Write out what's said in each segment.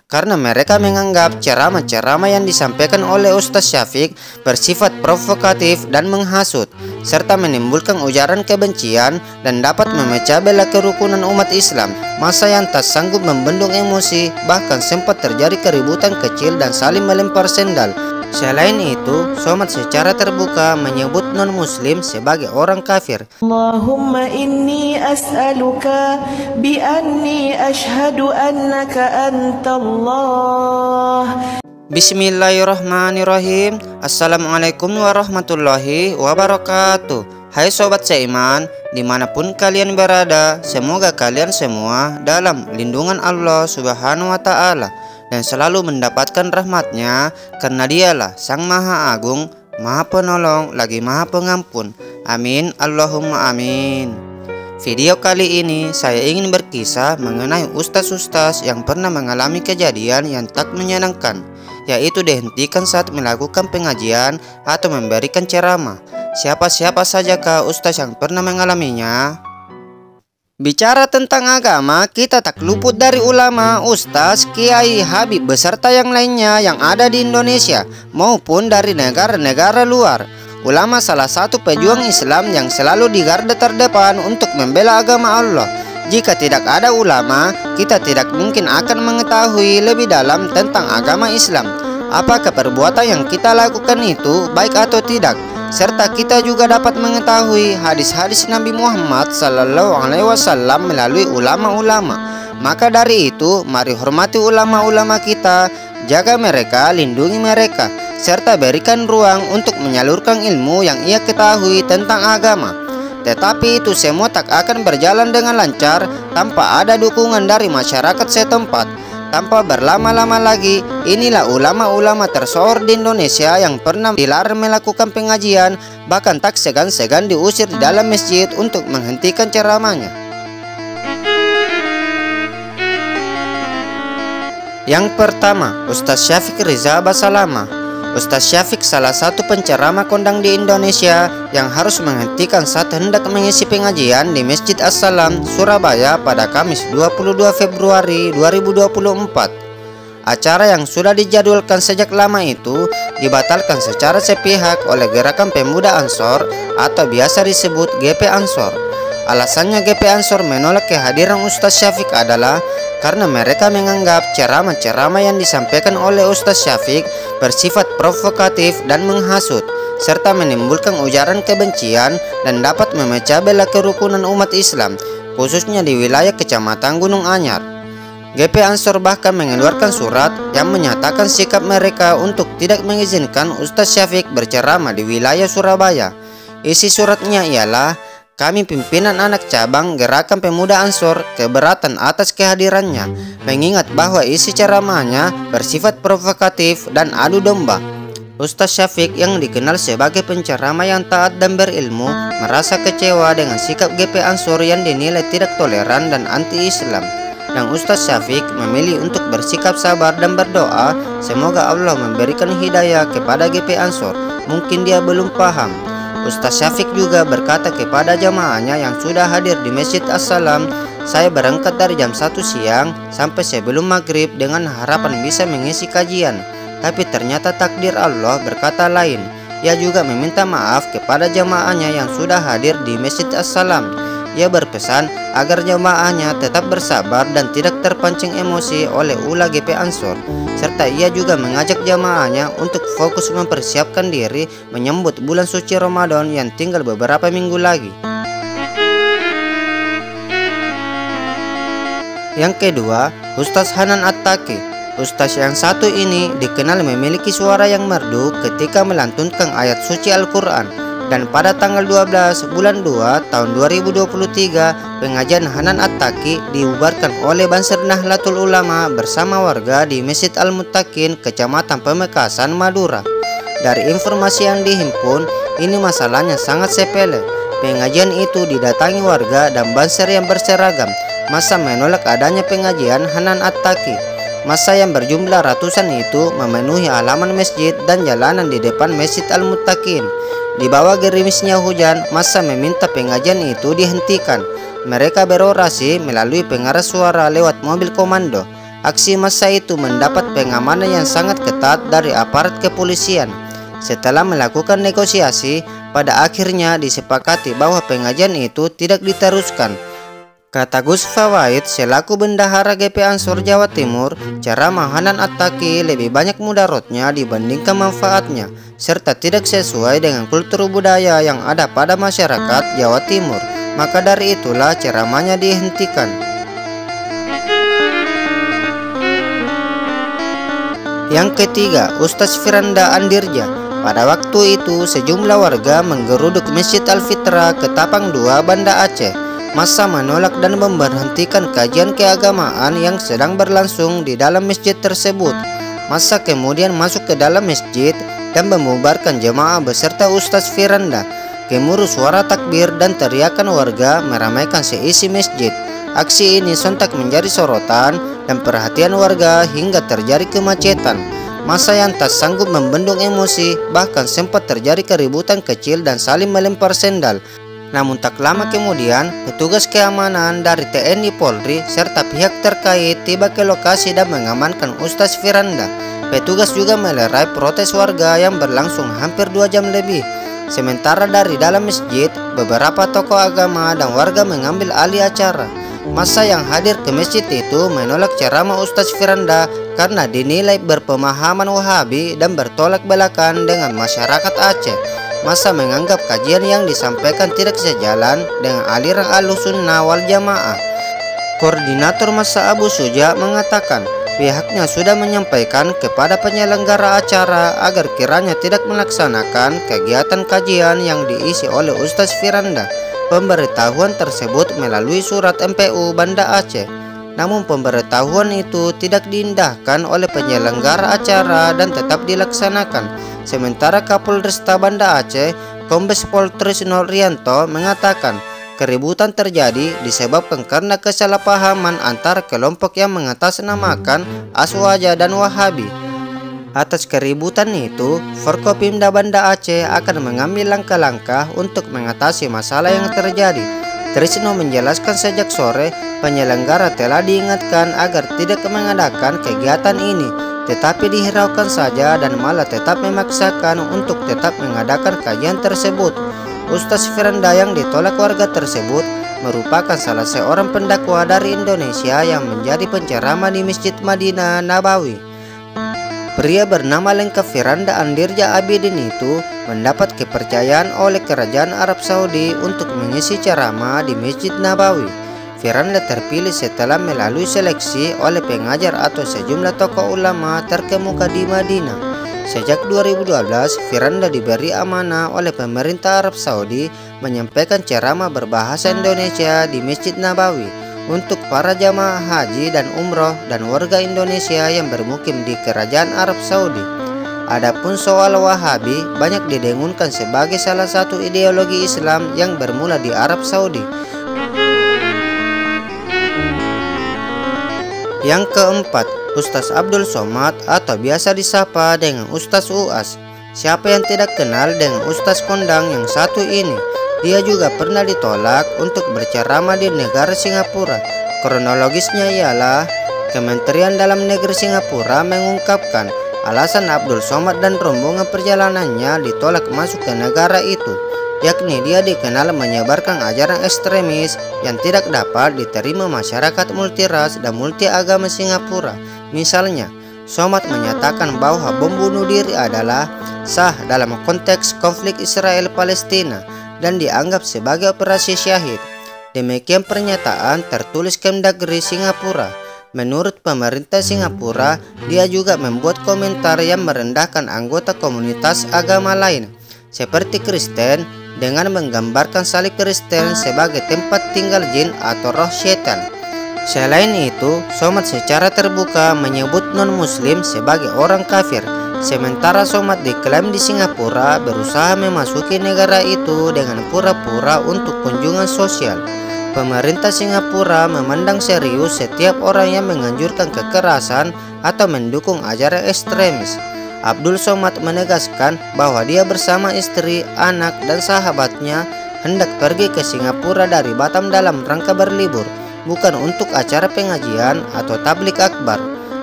karena mereka menganggap ceramah-ceramah yang disampaikan oleh Ustaz Syafiq bersifat provokatif dan menghasut, serta menimbulkan ujaran kebencian dan dapat memecah belah kerukunan umat Islam. Masa yang tak sanggup membendung emosi, bahkan sempat terjadi keributan kecil dan saling melempar sendal. Selain itu, Somad secara terbuka menyebut non-muslim sebagai orang kafir. Allahumma inni as'aluka bi anni ashhadu annaka antallah. Bismillahirrahmanirrahim. Assalamualaikum warahmatullahi wabarakatuh. Hai sobat seiman, dimanapun kalian berada, semoga kalian semua dalam lindungan Allah Subhanahu wa Ta'ala dan selalu mendapatkan rahmatnya, karena dialah Sang Maha Agung, Maha Penolong, lagi Maha Pengampun. Amin, Allahumma amin. Video kali ini saya ingin berkisah mengenai ustaz-ustaz yang pernah mengalami kejadian yang tak menyenangkan, yaitu dihentikan saat melakukan pengajian atau memberikan ceramah. Siapa-siapa sajakah ustaz yang pernah mengalaminya? Bicara tentang agama, kita tak luput dari ulama, ustaz, kiai, habib, beserta yang lainnya yang ada di Indonesia maupun dari negara-negara luar. Ulama salah satu pejuang Islam yang selalu di garda terdepan untuk membela agama Allah. Jika tidak ada ulama, kita tidak mungkin akan mengetahui lebih dalam tentang agama Islam. Apakah perbuatan yang kita lakukan itu baik atau tidak? Serta kita juga dapat mengetahui hadis-hadis Nabi Muhammad SAW melalui ulama-ulama. Maka dari itu, mari hormati ulama-ulama kita, jaga mereka, lindungi mereka, serta berikan ruang untuk menyalurkan ilmu yang ia ketahui tentang agama. Tetapi itu semua tak akan berjalan dengan lancar tanpa ada dukungan dari masyarakat setempat. Tanpa berlama-lama lagi, inilah ulama-ulama tersohor di Indonesia yang pernah dilarang melakukan pengajian, bahkan tak segan-segan diusir di dalam masjid untuk menghentikan ceramahnya. Yang pertama, Ustaz Syafiq Riza Basalama. Ustaz Syafiq salah satu penceramah kondang di Indonesia yang harus menghentikan saat hendak mengisi pengajian di Masjid As-Salam, Surabaya pada Kamis 22 Februari 2024. Acara yang sudah dijadwalkan sejak lama itu dibatalkan secara sepihak oleh Gerakan Pemuda Ansor atau biasa disebut GP Ansor. Alasannya GP Ansor menolak kehadiran Ustaz Syafiq adalah karena mereka menganggap ceramah-ceramah yang disampaikan oleh Ustaz Syafiq bersifat provokatif dan menghasut, serta menimbulkan ujaran kebencian dan dapat memecah belah kerukunan umat Islam, khususnya di wilayah Kecamatan Gunung Anyar. GP Ansor bahkan mengeluarkan surat yang menyatakan sikap mereka untuk tidak mengizinkan Ustaz Syafiq berceramah di wilayah Surabaya. Isi suratnya ialah, kami pimpinan anak cabang Gerakan Pemuda Ansor keberatan atas kehadirannya, mengingat bahwa isi ceramahnya bersifat provokatif dan adu domba. Ustaz Syafiq yang dikenal sebagai penceramah yang taat dan berilmu merasa kecewa dengan sikap GP Ansor yang dinilai tidak toleran dan anti-Islam. Dan Ustaz Syafiq memilih untuk bersikap sabar dan berdoa semoga Allah memberikan hidayah kepada GP Ansor. Mungkin dia belum paham. Ustaz Syafiq juga berkata kepada jamaahnya yang sudah hadir di Masjid As-Salam, saya berangkat dari jam 1 siang sampai sebelum maghrib dengan harapan bisa mengisi kajian. Tapi ternyata takdir Allah berkata lain. Ia juga meminta maaf kepada jamaahnya yang sudah hadir di Masjid As-Salam. Ia berpesan agar jamaahnya tetap bersabar dan tidak terpancing emosi oleh ulah GP Ansor. Serta ia juga mengajak jamaahnya untuk fokus mempersiapkan diri menyambut bulan suci Ramadan yang tinggal beberapa minggu lagi. Yang kedua, Ustaz Hanan At-Taqi. Ustaz yang satu ini dikenal memiliki suara yang merdu ketika melantunkan ayat suci Al-Quran. Dan pada tanggal 12 bulan 2 tahun 2023, pengajian Hanan At-Taqi dibubarkan oleh Banser Nahdlatul Ulama bersama warga di Masjid Al-Muttaqin, Kecamatan Pamekasan, Madura. Dari informasi yang dihimpun, ini masalahnya sangat sepele. Pengajian itu didatangi warga dan Banser yang berseragam. Masa menolak adanya pengajian Hanan At-Taqi. Masa yang berjumlah ratusan itu memenuhi halaman masjid dan jalanan di depan Masjid Al-Muttaqin. Di bawah gerimisnya hujan, massa meminta pengajian itu dihentikan. Mereka berorasi melalui pengeras suara lewat mobil komando. Aksi massa itu mendapat pengamanan yang sangat ketat dari aparat kepolisian. Setelah melakukan negosiasi, pada akhirnya disepakati bahwa pengajian itu tidak diteruskan. Kata Gus Fawaid selaku bendahara GP Ansor Jawa Timur, ceramah Hanan At-Taqi lebih banyak mudaratnya dibandingkan manfaatnya, serta tidak sesuai dengan kultur budaya yang ada pada masyarakat Jawa Timur. Maka dari itulah ceramahnya dihentikan. Yang ketiga, Ustaz Firanda Andirja. Pada waktu itu sejumlah warga menggeruduk Masjid Al-Fitra Ketapang 2 Banda Aceh. Massa menolak dan memberhentikan kajian keagamaan yang sedang berlangsung di dalam masjid tersebut. Massa kemudian masuk ke dalam masjid dan membubarkan jemaah beserta Ustaz Firanda. Gemuruh suara takbir dan teriakan warga meramaikan seisi masjid. Aksi ini sontak menjadi sorotan dan perhatian warga hingga terjadi kemacetan. Massa yang tak sanggup membendung emosi bahkan sempat terjadi keributan kecil dan saling melempar sendal. Namun tak lama kemudian, petugas keamanan dari TNI Polri serta pihak terkait tiba ke lokasi dan mengamankan Ustaz Firanda. Petugas juga melerai protes warga yang berlangsung hampir 2 jam lebih. Sementara dari dalam masjid, beberapa tokoh agama dan warga mengambil alih acara. Massa yang hadir ke masjid itu menolak ceramah Ustaz Firanda karena dinilai berpemahaman Wahabi dan bertolak belakang dengan masyarakat Aceh. Massa menganggap kajian yang disampaikan tidak sejalan dengan aliran Ahlussunnah wal Jamaah. Koordinator Massa Abu Suja mengatakan pihaknya sudah menyampaikan kepada penyelenggara acara agar kiranya tidak melaksanakan kegiatan kajian yang diisi oleh Ustaz Firanda. Pemberitahuan tersebut melalui surat MPU Banda Aceh. Namun pemberitahuan itu tidak diindahkan oleh penyelenggara acara dan tetap dilaksanakan. Sementara Kapolresta Banda Aceh, Kombes Pol Trisno Rianto mengatakan keributan terjadi disebabkan karena kesalahpahaman antara kelompok yang mengatasnamakan Aswaja dan Wahabi. Atas keributan itu, Forkopimda Banda Aceh akan mengambil langkah-langkah untuk mengatasi masalah yang terjadi. Trisno menjelaskan sejak sore penyelenggara telah diingatkan agar tidak mengadakan kegiatan ini, tetapi dihiraukan saja dan malah tetap memaksakan untuk tetap mengadakan kajian tersebut. Ustaz Firanda yang ditolak warga tersebut merupakan salah seorang pendakwa dari Indonesia yang menjadi penceramah di Masjid Madinah Nabawi. Pria bernama lengkap Firanda Andirja Abidin itu mendapat kepercayaan oleh kerajaan Arab Saudi untuk mengisi ceramah di Masjid Nabawi. Firanda terpilih setelah melalui seleksi oleh pengajar atau sejumlah tokoh ulama terkemuka di Madinah. Sejak 2012, Firanda diberi amanah oleh pemerintah Arab Saudi menyampaikan ceramah berbahasa Indonesia di Masjid Nabawi untuk para jamaah haji dan umroh dan warga Indonesia yang bermukim di kerajaan Arab Saudi. Adapun soal Wahabi banyak didengungkan sebagai salah satu ideologi Islam yang bermula di Arab Saudi. Yang keempat, Ustaz Abdul Somad atau biasa disapa dengan Ustaz Uas. Siapa yang tidak kenal dengan Ustaz kondang yang satu ini? Dia juga pernah ditolak untuk berceramah di negara Singapura. Kronologisnya ialah Kementerian Dalam Negeri Singapura mengungkapkan alasan Abdul Somad dan rombongan perjalanannya ditolak masuk ke negara itu, yakni dia dikenal menyebarkan ajaran ekstremis yang tidak dapat diterima masyarakat multiras dan multiagama Singapura. Misalnya, Somad menyatakan bahwa bom bunuh diri adalah sah dalam konteks konflik Israel-Palestina dan dianggap sebagai operasi syahid. Demikian pernyataan tertulis Kemdagri Singapura. Menurut pemerintah Singapura, dia juga membuat komentar yang merendahkan anggota komunitas agama lain, seperti Kristen, dengan menggambarkan salib Kristen sebagai tempat tinggal jin atau roh setan. Selain itu, Somad secara terbuka menyebut non-muslim sebagai orang kafir. Sementara Somad diklaim di Singapura berusaha memasuki negara itu dengan pura-pura untuk kunjungan sosial. Pemerintah Singapura memandang serius setiap orang yang menganjurkan kekerasan atau mendukung ajaran ekstremis. Abdul Somad menegaskan bahwa dia bersama istri, anak, dan sahabatnya hendak pergi ke Singapura dari Batam dalam rangka berlibur. bukan untuk acara pengajian atau tablik akbar.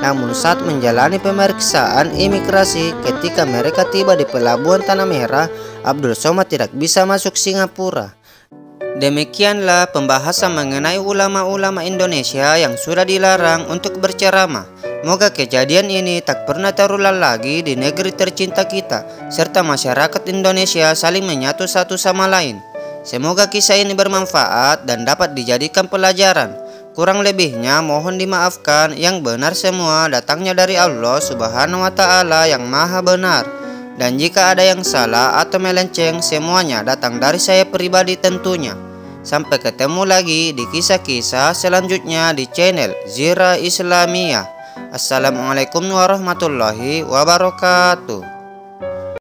Namun saat menjalani pemeriksaan imigrasi ketika mereka tiba di pelabuhan Tanah Merah, Abdul Somad tidak bisa masuk Singapura. Demikianlah pembahasan mengenai ulama-ulama Indonesia yang sudah dilarang untuk berceramah. Moga kejadian ini tak pernah terulang lagi di negeri tercinta kita, serta masyarakat Indonesia saling menyatu satu sama lain. Semoga kisah ini bermanfaat dan dapat dijadikan pelajaran. Kurang lebihnya mohon dimaafkan, yang benar semua datangnya dari Allah Subhanahu wa Ta'ala yang Maha Benar. Dan jika ada yang salah atau melenceng, semuanya datang dari saya pribadi tentunya. Sampai ketemu lagi di kisah-kisah selanjutnya di channel Zira Islamiyah. Assalamualaikum warahmatullahi wabarakatuh.